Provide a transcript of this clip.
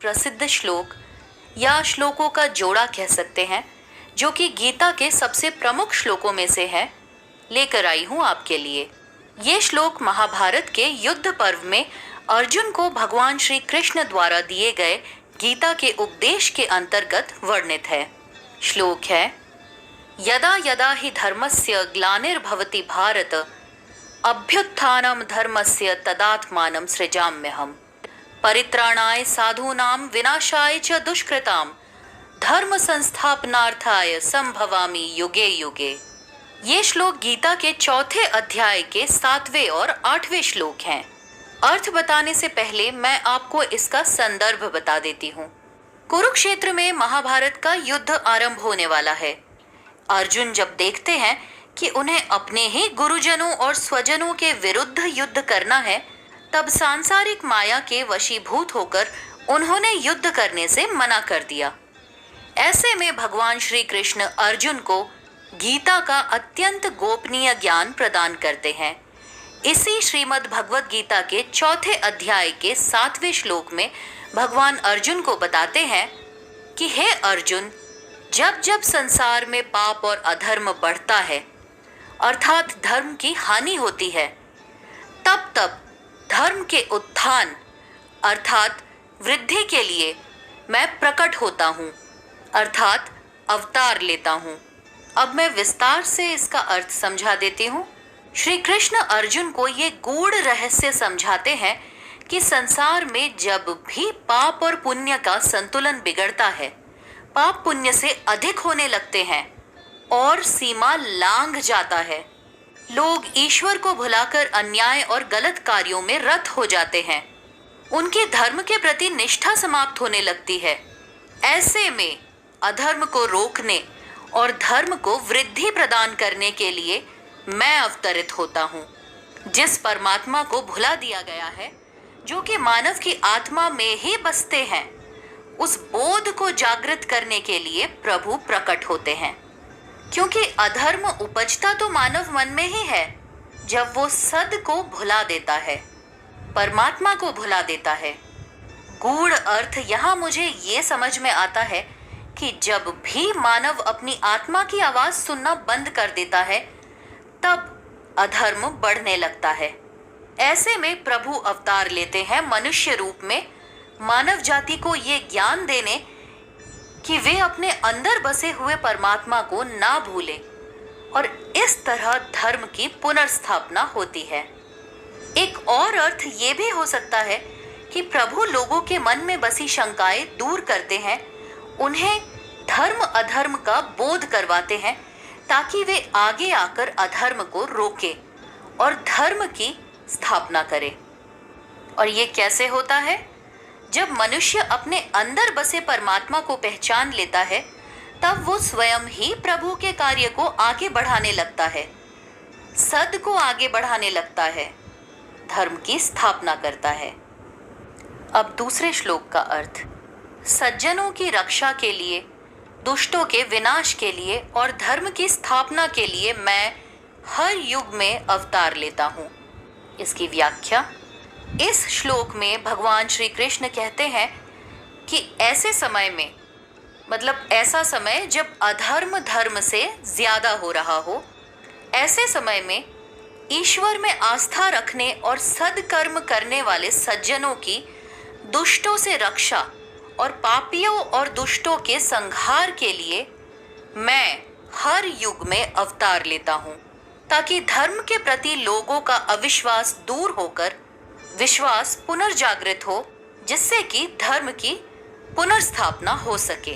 प्रसिद्ध श्लोक या श्लोकों का जोड़ा कह सकते हैं, जो कि गीता के सबसे प्रमुख श्लोकों में से है, लेकर आई हूं आपके लिए। ये श्लोक महाभारत के युद्ध पर्व में अर्जुन को भगवान श्री कृष्ण द्वारा दिए गए गीता के उपदेश के अंतर्गत वर्णित है। श्लोक है, यदा यदा हि धर्मस्य ग्लानिर्भवति भारत अभ्युत्थानं धर्मस्य तदात्मानं सृजाम्यहम् परित्राणाय साधूनां विनाशाय च दुष्कृतां धर्म संस्थापनार्थाय संभवामि युगे युगे। ये श्लोक गीता के चौथे अध्याय के 7वें और 8वें श्लोक हैं। अर्थ बताने से पहले मैं आपको इसका संदर्भ बता देती हूँ। कुरुक्षेत्र में महाभारत का युद्ध आरंभ होने वाला है। अर्जुन जब देखते हैं कि उन्हें अपने ही गुरुजनों और स्वजनों के विरुद्ध युद्ध करना है, तब सांसारिक माया के वशीभूत होकर उन्होंने युद्ध करने से मना कर दिया। ऐसे में भगवान श्री कृष्ण अर्जुन को गीता का अत्यंत गोपनीय ज्ञान प्रदान करते हैं। इसी श्रीमद् भगवद गीता के चौथे अध्याय के 7वें श्लोक में भगवान अर्जुन को बताते हैं कि हे अर्जुन, जब जब संसार में पाप और अधर्म बढ़ता है अर्थात धर्म की हानि होती है, तब तब धर्म के उत्थान अर्थात वृद्धि के लिए मैं प्रकट होता हूँ अर्थात अवतार लेता हूँ। अब मैं विस्तार से इसका अर्थ समझा देती हूँ। श्री कृष्ण अर्जुन को ये गूढ़ रहस्य समझाते हैं कि संसार में जब भी पाप और पुण्य का संतुलन बिगड़ता है, पाप पुण्य से अधिक होने लगते हैं और सीमा लांघ जाता है, लोग ईश्वर को भुलाकर अन्याय और गलत कार्यों में रत हो जाते हैं, उनके धर्म के प्रति निष्ठा समाप्त होने लगती है। ऐसे में अधर्म को रोकने और धर्म को वृद्धि प्रदान करने के लिए मैं अवतरित होता हूँ। जिस परमात्मा को भुला दिया गया है, जो कि मानव की आत्मा में ही बसते हैं, उस बोध को जागृत करने के लिए प्रभु प्रकट होते हैं। क्योंकि अधर्म उपजता तो मानव मन में ही है, जब वो सद को भुला देता है, परमात्मा को भुला देता है। गूढ़ अर्थ यहाँ मुझे ये समझ में आता है कि जब भी मानव अपनी आत्मा की आवाज सुनना बंद कर देता है, तब अधर्म बढ़ने लगता है। ऐसे में प्रभु अवतार लेते हैं मनुष्य रूप में, मानव जाति को ये ज्ञान देने कि वे अपने अंदर बसे हुए परमात्मा को ना भूलें, और इस तरह धर्म की पुनर्स्थापना होती है। एक और अर्थ ये भी हो सकता है कि प्रभु लोगों के मन में बसी शंकाएं दूर करते हैं, उन्हें धर्म अधर्म का बोध करवाते हैं, ताकि वे आगे आकर अधर्म को रोके और धर्म की स्थापना करें। और ये कैसे होता है? जब मनुष्य अपने अंदर बसे परमात्मा को पहचान लेता है, तब वो स्वयं ही प्रभु के कार्य को आगे बढ़ाने लगता है, सद को आगे बढ़ाने लगता है, धर्म की स्थापना करता है। अब दूसरे श्लोक का अर्थ, सज्जनों की रक्षा के लिए, दुष्टों के विनाश के लिए और धर्म की स्थापना के लिए मैं हर युग में अवतार लेता हूँ। इसकी व्याख्या, इस श्लोक में भगवान श्री कृष्ण कहते हैं कि ऐसे समय में, मतलब ऐसा समय जब अधर्म धर्म से ज्यादा हो रहा हो, ऐसे समय में ईश्वर में आस्था रखने और सद्कर्म करने वाले सज्जनों की दुष्टों से रक्षा और पापियों और दुष्टों के संहार के लिए मैं हर युग में अवतार लेता हूँ, ताकि धर्म के प्रति लोगों का अविश्वास दूर होकर विश्वास पुनर्जागृत हो, जिससे कि धर्म की पुनर्स्थापना हो सके।